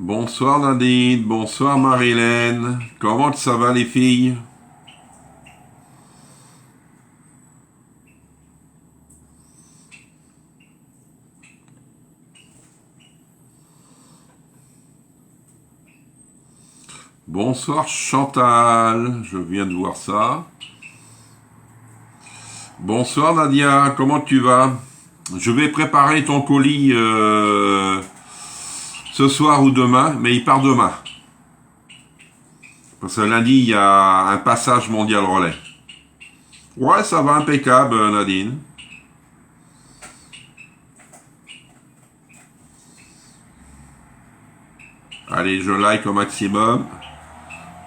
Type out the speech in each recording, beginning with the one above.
Bonsoir Nadine, bonsoir Marilène, comment ça va les filles? Bonsoir Chantal, je viens de voir ça. Bonsoir Nadia, comment tu vas? Je vais préparer ton colis ce soir ou demain, mais il part demain. Parce que lundi, il y a un passage mondial relais. Ouais, ça va impeccable, Nadine. Allez, je like au maximum.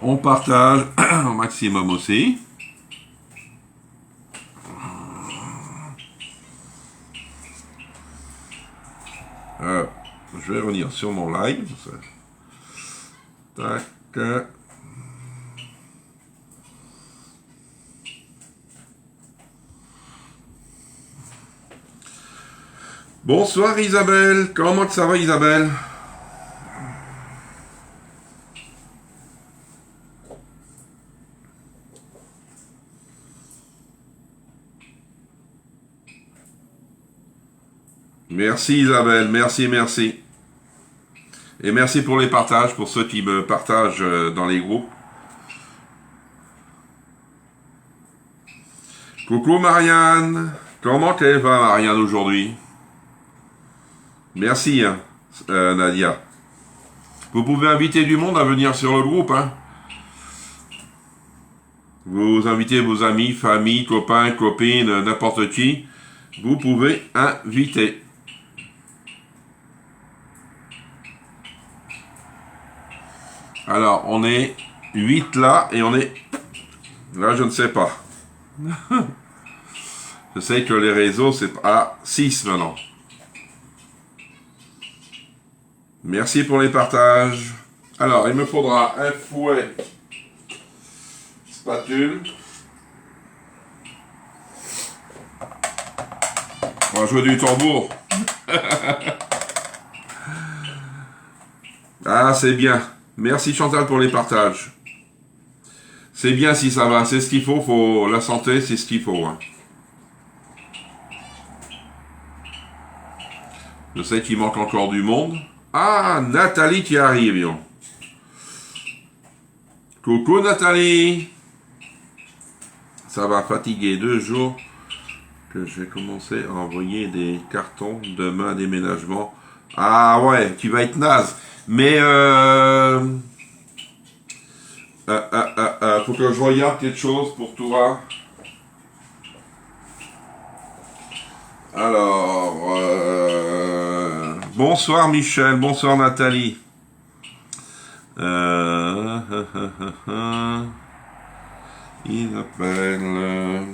On partage au maximum aussi. Je vais revenir sur mon live. Tac. Bonsoir Isabelle, comment ça va Isabelle? Merci Isabelle, merci. Et merci pour les partages, pour ceux qui me partagent dans les groupes. Coucou Marianne, comment elle va Marianne aujourd'hui? Merci Nadia. Vous pouvez inviter du monde à venir sur le groupe. Hein. Vous invitez vos amis, famille, copains, copines, n'importe qui. Vous pouvez inviter. Alors, on est 8 là et on est... Là, je ne sais pas. Je sais que les réseaux, c'est à 6 maintenant. Merci pour les partages. Alors, il me faudra un fouet, spatule. On va jouer du tambour. Ah, c'est bien. Merci Chantal pour les partages. C'est bien si ça va, c'est ce qu'il faut, la santé, c'est ce qu'il faut. Hein. Je sais qu'il manque encore du monde. Ah, Nathalie qui arrive, yo. Coucou Nathalie. Ça va fatiguer 2 jours que je vais commencer à envoyer des cartons demain déménagement. Ah ouais, tu vas être naze. Mais faut que je regarde quelque chose pour toi. Alors, bonsoir Michel, bonsoir Nathalie. Il appelle...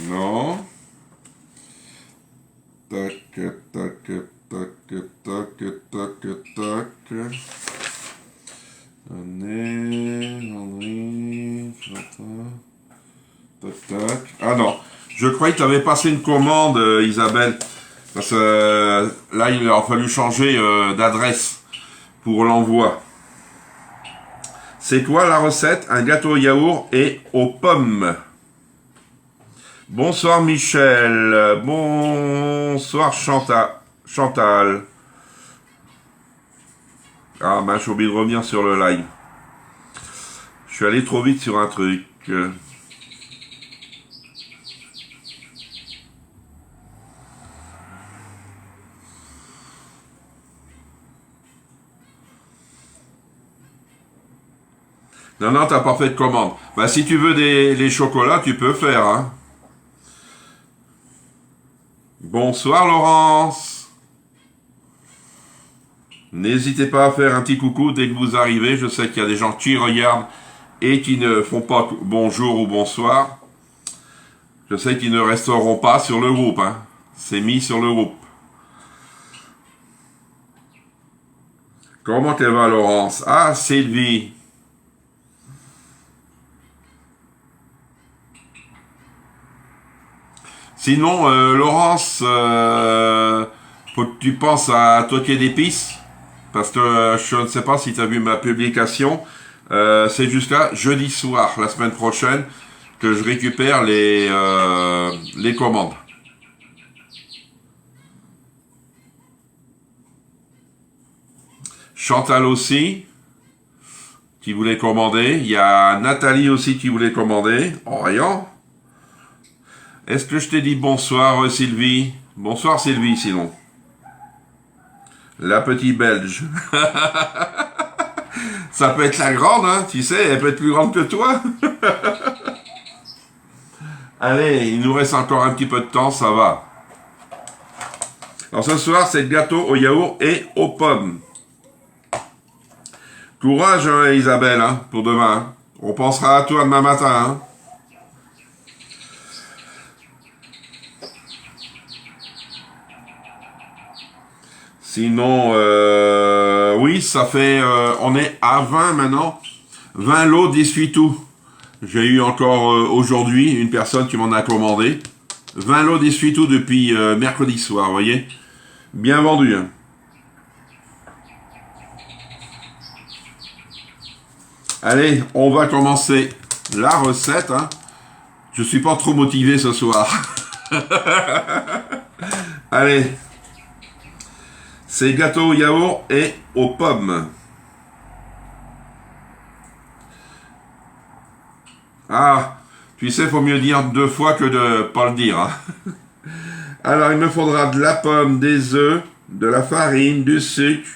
Non. Tac, tac, tac, tac, tac, tac. André, tac, tac. Je croyais que tu avais passé une commande, Isabelle. Parce que là, il a fallu changer d'adresse pour l'envoi. C'est quoi la recette? Un gâteau au yaourt et aux pommes. Bonsoir Michel. Bonsoir Chantal. Ah ben, j'ai oublié de revenir sur le live. Je suis allé trop vite sur un truc. Non, non, t'as pas fait de commande. Bah, si tu veux les chocolats, tu peux faire, hein. Bonsoir, Laurence. N'hésitez pas à faire un petit coucou dès que vous arrivez. Je sais qu'il y a des gens qui regardent et qui ne font pas bonjour ou bonsoir. Je sais qu'ils ne resteront pas sur le groupe, hein. C'est mis sur le groupe. Comment elle va, Laurence? Ah, Sylvie. Sinon, Laurence, faut que tu penses à toquer d'épices, parce que je ne sais pas si tu as vu ma publication, c'est jusqu'à jeudi soir, la semaine prochaine, que je récupère les commandes. Chantal aussi, qui voulait commander. Il y a Nathalie aussi qui voulait commander. Orient. Est-ce que je t'ai dit bonsoir Sylvie? Bonsoir Sylvie sinon. La petite belge. Ça peut être la grande, hein, tu sais, elle peut être plus grande que toi. Allez, il nous reste encore un petit peu de temps, ça va. Alors ce soir, c'est le gâteau au yaourt et aux pommes. Courage, hein, Isabelle, hein, pour demain. Hein. On pensera à toi demain matin. Hein. Sinon, oui, ça fait... on est à 20 maintenant. 20 lots, 18 tout. J'ai eu encore aujourd'hui une personne qui m'en a commandé. 20 lots, 18 tout depuis mercredi soir, vous voyez. Bien vendu. Hein. Allez, on va commencer la recette. Hein. Je suis pas trop motivé ce soir. Allez. C'est gâteau au yaourt et aux pommes. Ah, tu sais, faut mieux dire 2 fois que de pas le dire. Hein. Alors, il me faudra de la pomme, des œufs, de la farine, du sucre,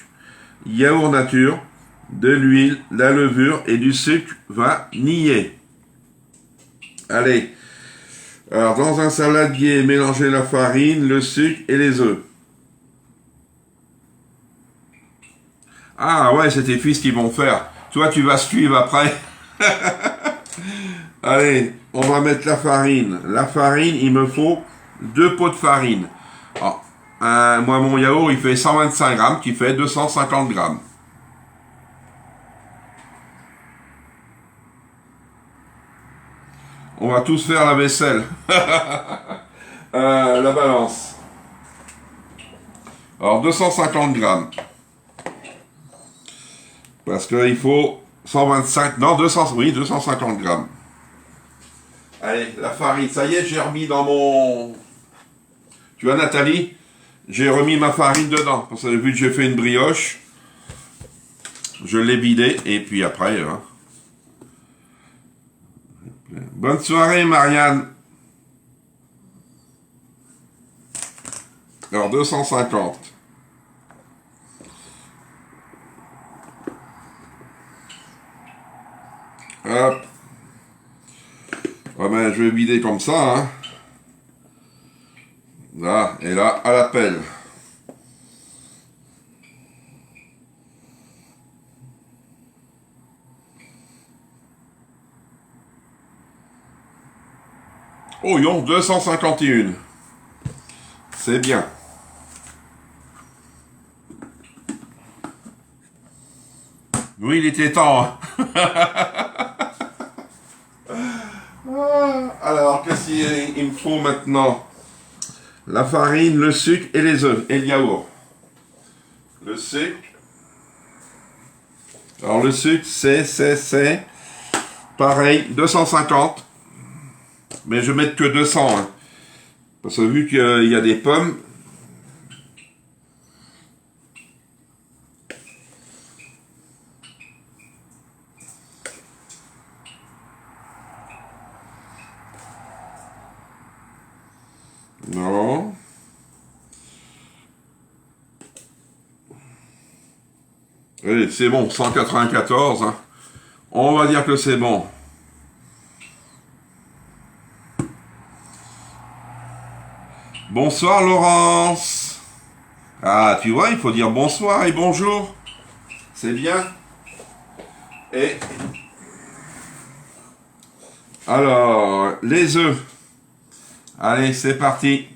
yaourt nature, de l'huile, de la levure et du sucre vanillé. Allez. Alors, dans un saladier, mélangez la farine, le sucre et les œufs. Ah ouais, c'est tes fils qui vont faire. Toi, tu vas suivre après. Allez, on va mettre la farine. La farine, il me faut 2 pots de farine. Alors, moi, mon yaourt, il fait 125 grammes, qui fait 250 grammes. On va tous faire la vaisselle. La balance. Alors, 250 grammes. Parce qu'il faut 125, non, 200, oui, 250 grammes. Allez, la farine, ça y est, j'ai remis dans mon... Tu vois, Nathalie, j'ai remis ma farine dedans. Parce que vu que j'ai fait une brioche, je l'ai vidée, et puis après... Hein. Bonne soirée, Marianne. Alors, 250. Hop. Ouais, ben, je vais vider comme ça. Hein. Là, et là, à la pelle. Oh, yon, 251. C'est bien. Oui, il était temps. Hein. Alors, qu'est-ce qu'il me faut maintenant? La farine, le sucre et les œufs et le yaourt. Le sucre. Alors le sucre, c'est pareil, 250. Mais je vais mettre que 200. Hein. Parce que vu qu'il y a des pommes. Non. Allez, c'est bon, 194. Hein. On va dire que c'est bon. Bonsoir Laurence. Ah, tu vois, il faut dire bonsoir et bonjour. C'est bien. Et alors, les œufs. Allez, c'est parti.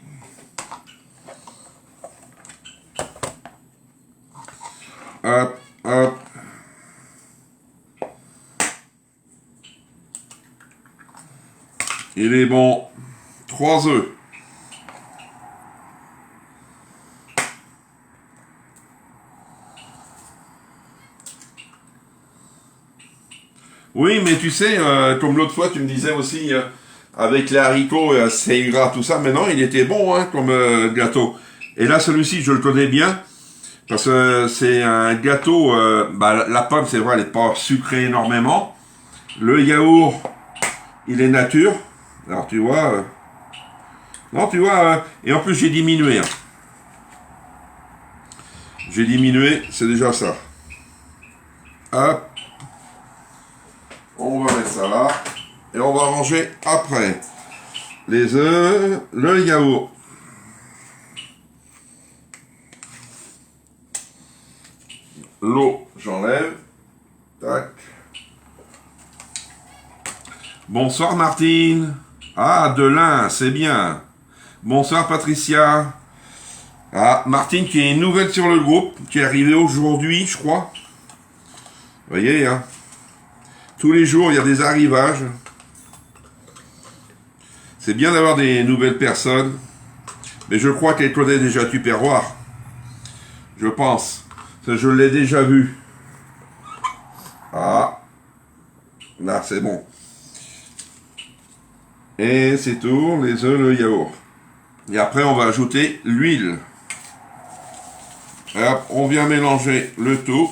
Hop, hop. Il est bon. 3 œufs. Oui, mais tu sais, comme l'autre fois, tu me disais aussi, avec les haricots, c'est gras, tout ça, mais non, il était bon, hein, comme gâteau. Et là, celui-ci, je le connais bien, parce que c'est un gâteau, la pomme, c'est vrai, elle n'est pas sucrée énormément. Le yaourt, il est nature. Alors, tu vois, non, tu vois, et en plus, j'ai diminué. Hein. J'ai diminué, c'est déjà ça. Hop. On va mettre ça là. Et on va ranger après. Les œufs, le yaourt. L'eau, j'enlève. Tac. Bonsoir Martine. Ah, de lin, c'est bien. Bonsoir Patricia. Ah, Martine qui est nouvelle sur le groupe, qui est arrivée aujourd'hui, je crois. Vous voyez, hein. Tous les jours, il y a des arrivages. C'est bien d'avoir des nouvelles personnes. Mais je crois qu'elle connaît déjà Tupperware. Je pense. Ça, je l'ai déjà vu. Ah. Là, c'est bon. Et c'est tout. Les œufs, le yaourt. Et après, on va ajouter l'huile. Hop, on vient mélanger le tout.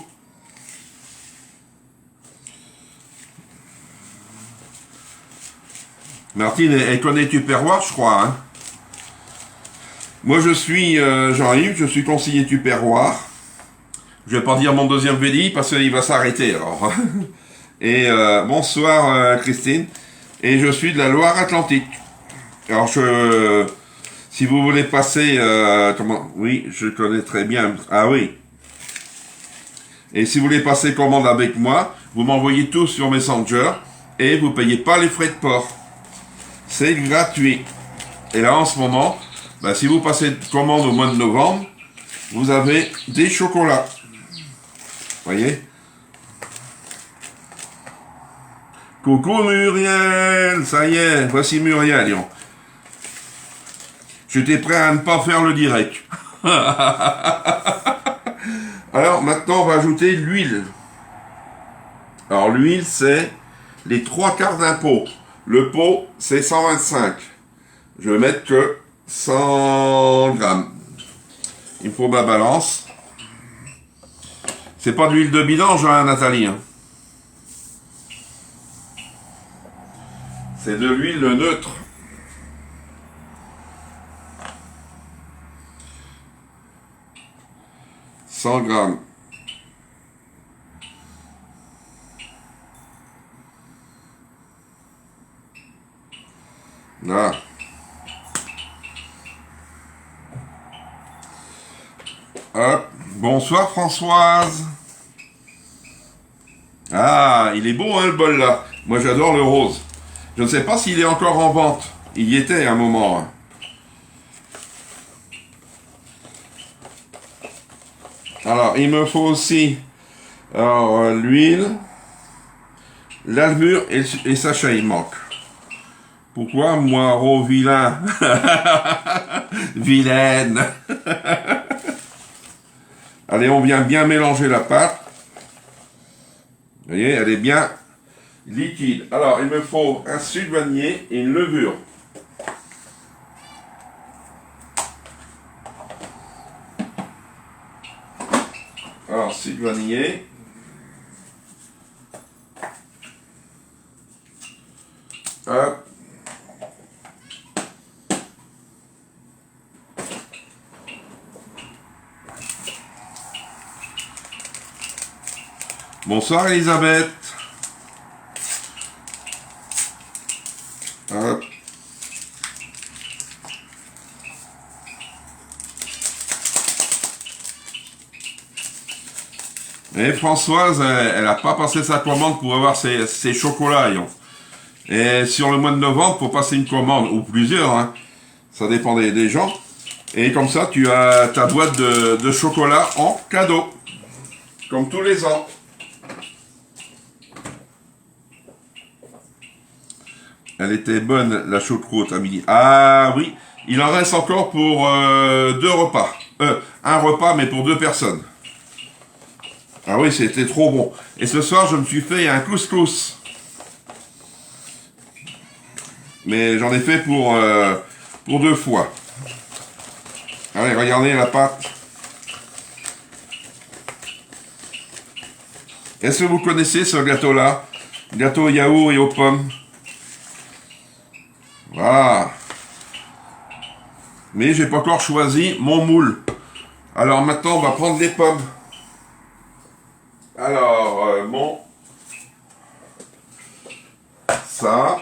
Martine, elle connaît Tupperware, je crois. Hein. Moi, je suis Jean-Yves, je suis conseiller Tupperware. Je vais pas dire mon deuxième VDI parce qu'il va s'arrêter. Alors. Et bonsoir Christine. Et je suis de la Loire-Atlantique. Alors, si vous voulez passer... oui, je connais très bien. Ah oui. Et si vous voulez passer commande avec moi, vous m'envoyez tout sur Messenger et vous payez pas les frais de port. C'est gratuit. Et là, en ce moment, si vous passez commande au mois de novembre, vous avez des chocolats. Voyez? Coucou Muriel, ça y est, voici Muriel. Lyon. J'étais prêt à ne pas faire le direct. Alors maintenant, on va ajouter l'huile. Alors l'huile, c'est les 3/4 d'un pot. Le pot, c'est 125. Je vais mettre que 100 grammes. Il me faut ma balance. C'est pas de l'huile de bilange, hein, Nathalie. Hein. C'est de l'huile neutre. « 100 grammes. Là. Hop. Bonsoir Françoise. Ah, il est beau hein le bol là. Moi j'adore le rose. Je ne sais pas s'il est encore en vente. Il y était à un moment. Hein. Alors, il me faut aussi l'huile, l'albure et sachet, il manque. Pourquoi moi, oh vilain? Vilaine. Allez, on vient bien mélanger la pâte. Vous voyez, elle est bien liquide. Alors, il me faut un sucre vanillé et une levure. Alors, sucre vanillé. Hop. Bonsoir Elisabeth. Hop. Et Françoise, elle n'a pas passé sa commande pour avoir ses chocolats. Et sur le mois de novembre, faut passer une commande, ou plusieurs, hein. Ça dépend des gens. Et comme ça, tu as ta boîte de chocolat en cadeau. Comme tous les ans. Elle était bonne, la choucroute à midi. Ah oui, il en reste encore pour 2 repas. Un repas, mais pour 2 personnes. Ah oui, c'était trop bon. Et ce soir, je me suis fait un couscous. Mais j'en ai fait pour 2 fois. Allez, regardez la pâte. Est-ce que vous connaissez ce gâteau-là? Gâteau au yaourt et aux pommes. Voilà. Mais j'ai pas encore choisi mon moule. Alors maintenant, on va prendre les pommes. Alors, ça.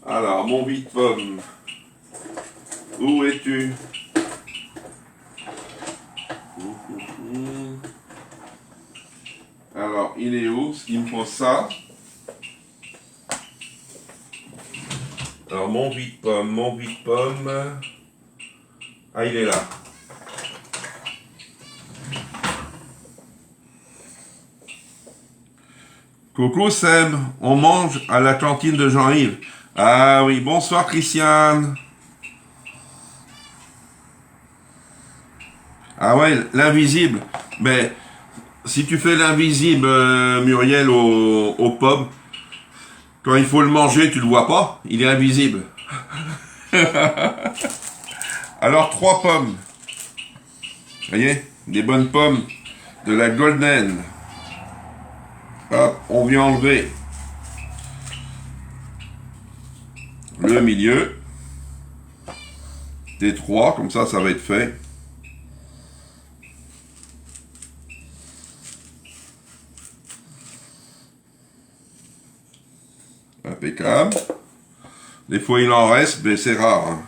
Alors, mon vide-pomme. Où es-tu? Alors, il est où? Il me faut ça. Alors, mon vide-pomme. Ah, il est là. Coucou Sam, on mange à la cantine de Jean-Yves. Ah oui, bonsoir Christiane. Ah ouais, l'invisible. Mais si tu fais l'invisible, Muriel, aux pommes, quand il faut le manger, tu le vois pas, il est invisible. Alors 3 pommes. Vous voyez, des bonnes pommes de la Golden. Hop, on vient enlever le milieu des 3, comme ça va être fait. Impeccable. Des fois il en reste, mais c'est rare. Hein.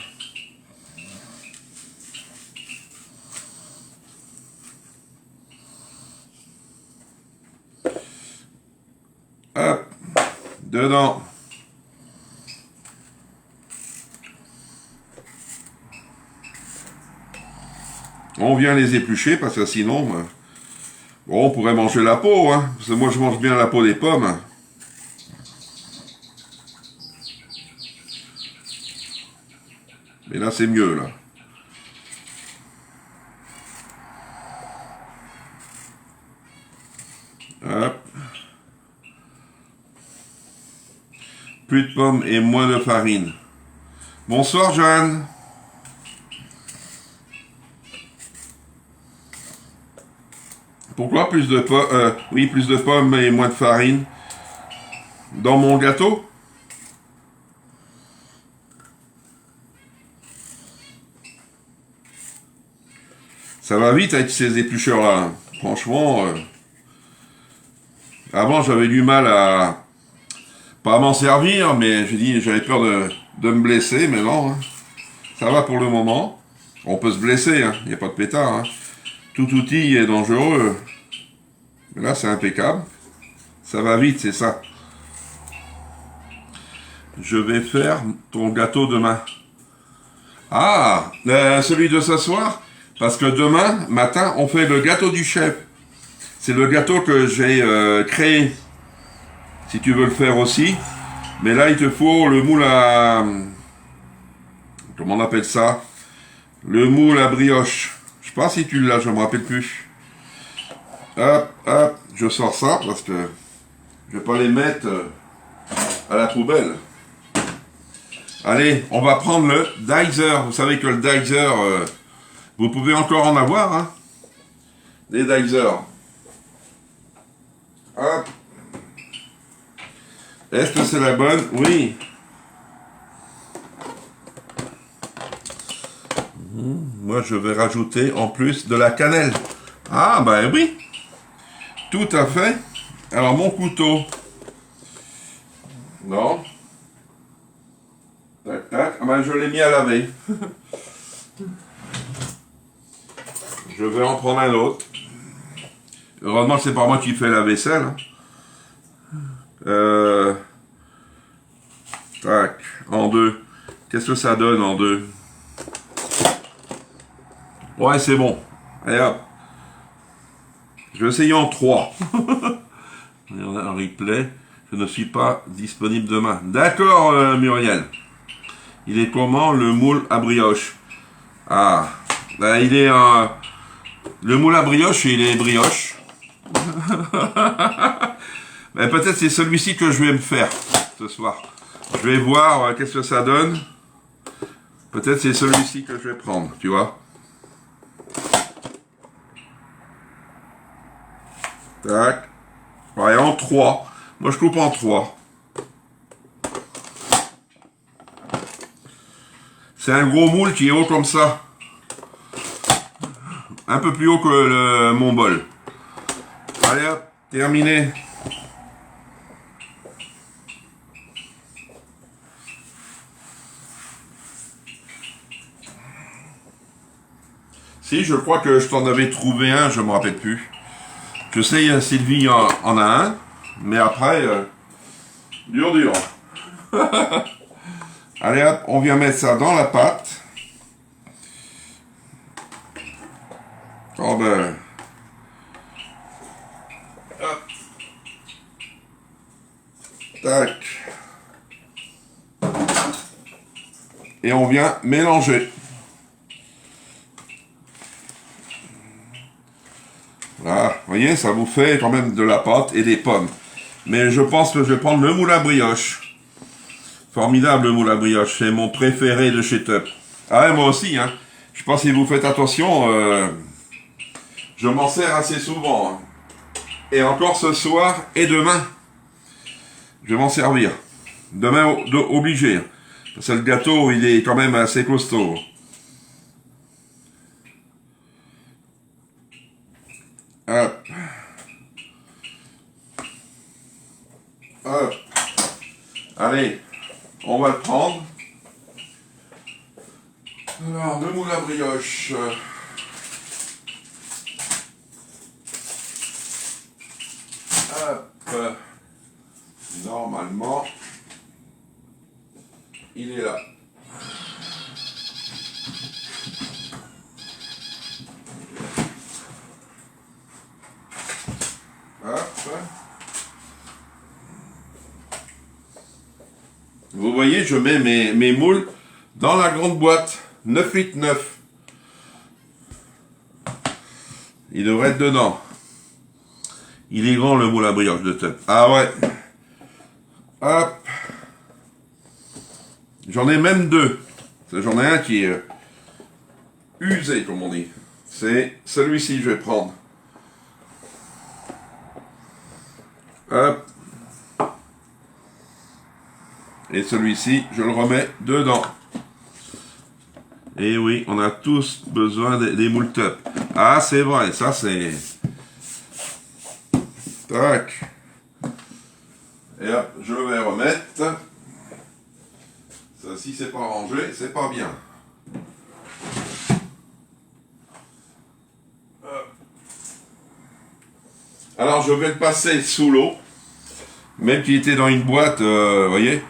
Hop, dedans. On vient les éplucher parce que sinon, bon, on pourrait manger la peau. Hein, parce que moi je mange bien la peau des pommes. Mais là c'est mieux là. Hop. Plus de pommes et moins de farine. Bonsoir Jeanne. Pourquoi plus de pommes oui, plus de pommes et moins de farine dans mon gâteau? Ça va vite avec ces éplucheurs-là. Franchement, avant j'avais du mal à pas m'en servir, mais j'avais peur de me blesser, mais non, hein. Ça va pour le moment. On peut se blesser, hein. Il n'y a pas de pétard. Hein. Tout outil est dangereux. Mais là, c'est impeccable. Ça va vite, c'est ça. Je vais faire ton gâteau demain. Ah, celui de ce soir? Parce que demain matin, on fait le gâteau du chef. C'est le gâteau que j'ai créé. Si tu veux le faire aussi. Mais là, il te faut le moule à... Comment on appelle ça? Le moule à brioche. Je sais pas si tu l'as, je me rappelle plus. Hop, hop, je sors ça parce que je vais pas les mettre à la poubelle. Allez, on va prendre le dizer. Vous savez que le dizer, vous pouvez encore en avoir, hein? Des dizer. Hop. Est-ce que c'est la bonne? Oui. Moi, je vais rajouter en plus de la cannelle. Ah, ben oui. Tout à fait. Alors, mon couteau. Non. Tac, tac. Ah ben, je l'ai mis à laver. Je vais en prendre un autre. Heureusement que c'est pas moi qui fais la vaisselle. Tac. En deux. Qu'est-ce que ça donne en deux? Ouais, c'est bon. Allez hop. Je vais essayer en 3. On a un replay. Je ne suis pas disponible demain. D'accord, Muriel. Il est comment le moule à brioche? Ah, ben, il est... le moule à brioche, il est brioche. Ben, peut-être c'est celui-ci que je vais me faire ce soir. Je vais voir qu'est-ce que ça donne. Peut-être c'est celui-ci que je vais prendre, tu vois. Tac. Ouais, en 3. Moi, je coupe en 3. C'est un gros moule qui est haut comme ça. Un peu plus haut que mon bol. Allez hop, terminé. Si, je crois que je t'en avais trouvé un, je me rappelle plus. Je sais, Sylvie en a un, mais après, dur. Allez hop, on vient mettre ça dans la pâte. Oh ben... Hop. Tac. Et on vient mélanger. Voilà, vous voyez, ça vous fait quand même de la pâte et des pommes. Mais je pense que je vais prendre le moule à brioche. Formidable le moule à brioche, c'est mon préféré de chez Top. Ah ouais, moi aussi, hein. Je pense que si vous faites attention, je m'en sers assez souvent. Hein. Et encore ce soir et demain, je vais m'en servir. Demain, obligé. Parce que le gâteau, il est quand même assez costaud. Hop. Hop. Allez, on va le prendre. Alors, le moule à brioche. Hop. Normalement, il est là. Hop. Vous voyez, je mets mes moules dans la grande boîte. 9 litres 9. Il devrait être dedans. Il est grand le moule à brioche de tête. Ah ouais. Hop. J'en ai même deux. J'en ai un qui est usé, comme on dit. C'est celui-ci que je vais prendre. Hop. Et celui-ci, je le remets dedans. Et oui, on a tous besoin des moules top. Ah, c'est vrai, ça c'est... Tac. Et hop, je vais remettre. Ça, si c'est pas rangé, c'est pas bien. Alors, je vais le passer sous l'eau. Même qu'il était dans une boîte, vous voyez,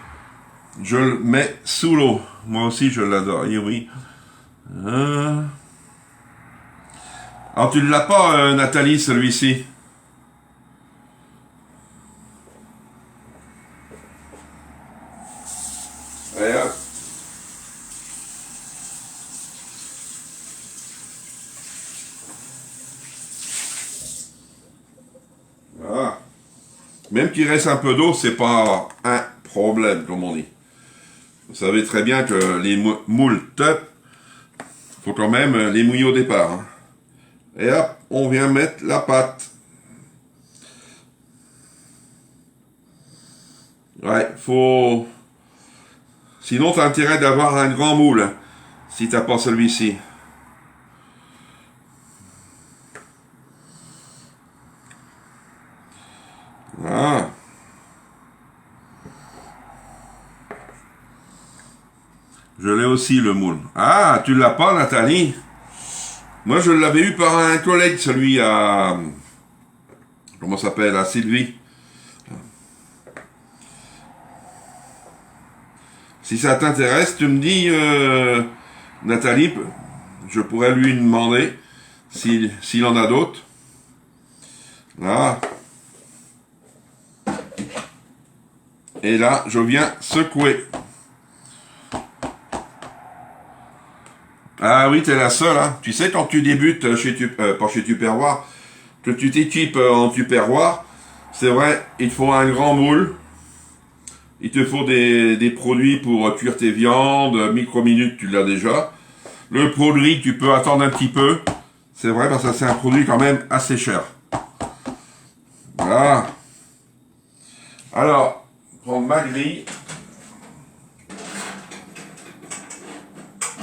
je le mets sous l'eau. Moi aussi, je l'adore. Et oui. Alors, tu ne l'as pas, Nathalie, celui-ci? Voilà. Même qu'il reste un peu d'eau, c'est pas un problème, comme on dit. Vous savez très bien que les moules top, faut quand même les mouiller au départ. Hein. Et hop, on vient mettre la pâte. Ouais, faut... Sinon, tu as intérêt d'avoir un grand moule, hein, si t'as pas celui-ci. Voilà. Je l'ai aussi, le moule. Ah, tu l'as pas, Nathalie? Moi, je l'avais eu par un collègue, celui à... Comment ça s'appelle? À Sylvie. Si ça t'intéresse, tu me dis, Nathalie, je pourrais lui demander s'il en a d'autres. Là. Et là, je viens secouer. Ah oui, t'es la seule, hein. Tu sais, quand tu débutes chez pas chez Tupperware, que tu t'équipes en Tupperware, c'est vrai, il te faut un grand moule. Il te faut des produits pour cuire tes viandes, micro-minutes, tu l'as déjà. Le produit, tu peux attendre un petit peu. C'est vrai, parce que c'est un produit quand même assez cher. Voilà. Alors, prendre ma grille.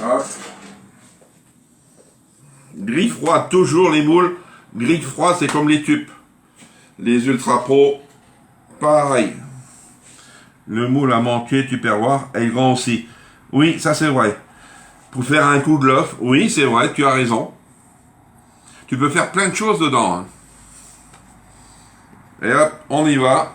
Hop. Grille froide, toujours les moules. Grille froide, c'est comme les tubes. Les Ultra Pro, pareil. Le moule à manquer, Tupperware, est grand aussi. Oui, ça c'est vrai. Pour faire un coup de l'œuf, oui, c'est vrai, tu as raison. Tu peux faire plein de choses dedans. Hein. Et hop, on y va.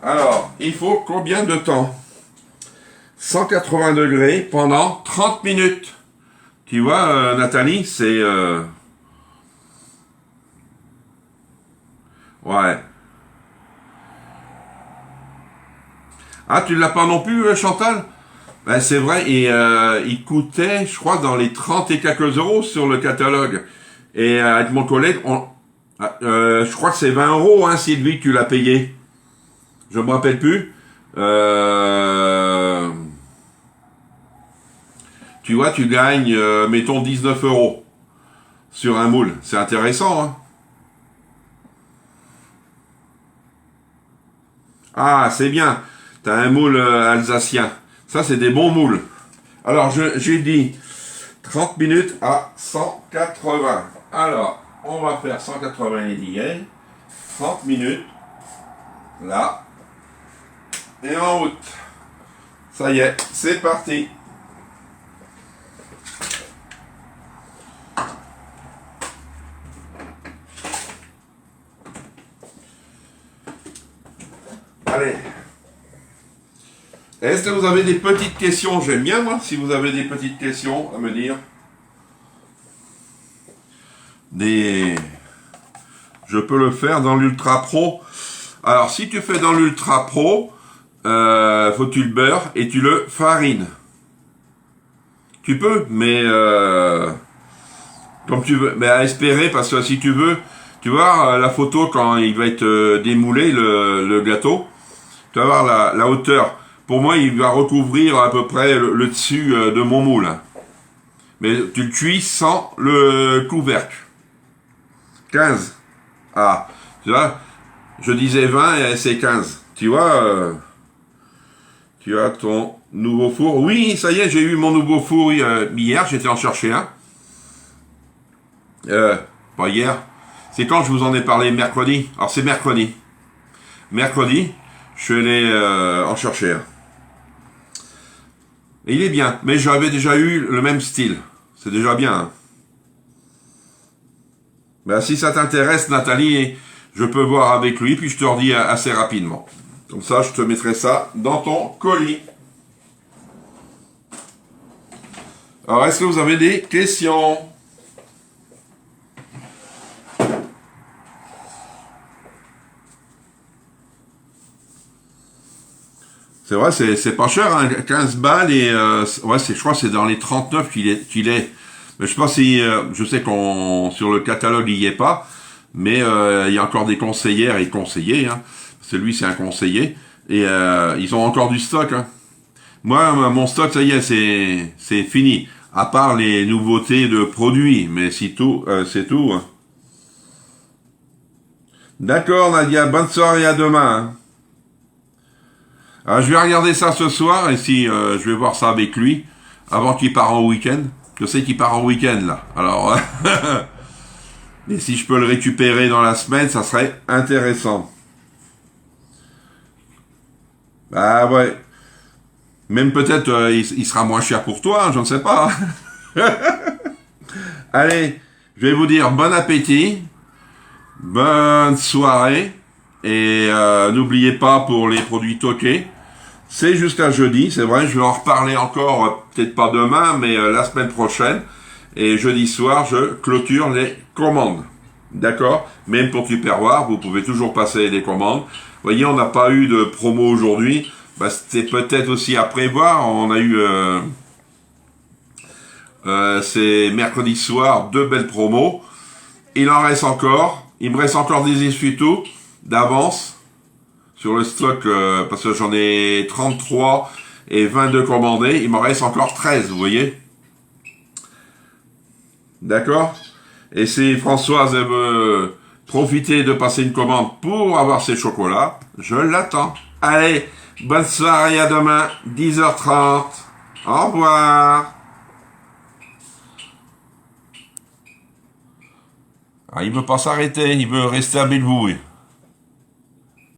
Alors, il faut combien de temps? 180 degrés pendant 30 minutes. Tu vois, Nathalie, c'est... Ouais. Ah, tu l'as pas non plus, Chantal? Ben, c'est vrai, et il coûtait, je crois, dans les 30 et quelques euros sur le catalogue. Et avec mon collègue, je crois que c'est 20 euros, hein, Sylvie, que tu l'as payé. Je me rappelle plus. Tu vois, tu gagnes, mettons, 19 euros sur un moule. C'est intéressant, hein. Ah, c'est bien. T'as un moule alsacien. Ça, c'est des bons moules. Alors, j'ai dit 30 minutes à 180. Alors, on va faire 180 d'hier. 30 minutes. Là. Et en route. Ça y est, c'est parti. Allez. Est-ce que vous avez des petites questions? J'aime bien, moi, si vous avez des petites questions à me dire. Je peux le faire dans l'Ultra Pro. Alors, si tu fais dans l'Ultra Pro, faut que tu le beurres et tu le farines. Tu peux, mais comme tu veux. Mais à espérer, parce que si tu veux, tu vois la photo quand il va être démoulé, le gâteau, tu vas voir la hauteur. Pour moi, il va recouvrir à peu près le dessus de mon moule. Mais tu le cuis sans le couvercle. 15. Ah, tu vois, je disais 20 et c'est 15. Tu vois, tu as ton nouveau four. Oui, ça y est, j'ai eu mon nouveau four hier, j'étais en chercher un. Pas hier. C'est quand je vous en ai parlé? Mercredi. Alors c'est mercredi. Mercredi, je suis allé en chercher un. Et il est bien, mais j'avais déjà eu le même style. C'est déjà bien. Hein. Ben, si ça t'intéresse, Nathalie, je peux voir avec lui, puis je te redis assez rapidement. Comme ça, je te mettrai ça dans ton colis. Alors, est-ce que vous avez des questions? C'est vrai, c'est pas cher, hein, 15 balles et ouais, je crois que c'est dans les 39 qu'il est. Mais je sais pas si, je sais qu'on sur le catalogue il y est pas, mais il y a encore des conseillères et conseillers. Hein. Lui, c'est un conseiller et ils ont encore du stock. Hein. Moi, mon stock, ça y est, c'est fini. À part les nouveautés de produits, mais c'est tout, c'est tout. Hein. D'accord, Nadia. Bonne soirée, à demain. Hein. Je vais regarder ça ce soir et si je vais voir ça avec lui avant qu'il parte en week-end. Je sais qu'il part en week-end là. Alors, et si je peux le récupérer dans la semaine, ça serait intéressant. Ah ouais. Même peut-être il sera moins cher pour toi, hein, je ne sais pas. Allez, je vais vous dire bon appétit, bonne soirée et n'oubliez pas pour les produits toqués. C'est jusqu'à jeudi, c'est vrai, je vais en reparler encore, peut-être pas demain, mais la semaine prochaine. Et jeudi soir, je clôture les commandes. D'accord? Même pour Tupperware, vous pouvez toujours passer des commandes. Vous voyez, on n'a pas eu de promo aujourd'hui. Bah, c'était peut-être aussi à prévoir. On a eu, c'est mercredi soir, 2 belles promos. Il en reste encore. Il me reste encore des essuie-tout d'avance sur le stock, parce que j'en ai 33 et 22 commandés. Il m'en reste encore 13, vous voyez. D'accord? Et si Françoise veut profiter de passer une commande pour avoir ses chocolats, je l'attends. Allez, bonne soirée, à demain, 10h30. Au revoir. Ah, il veut pas s'arrêter, il veut rester à Bellevue.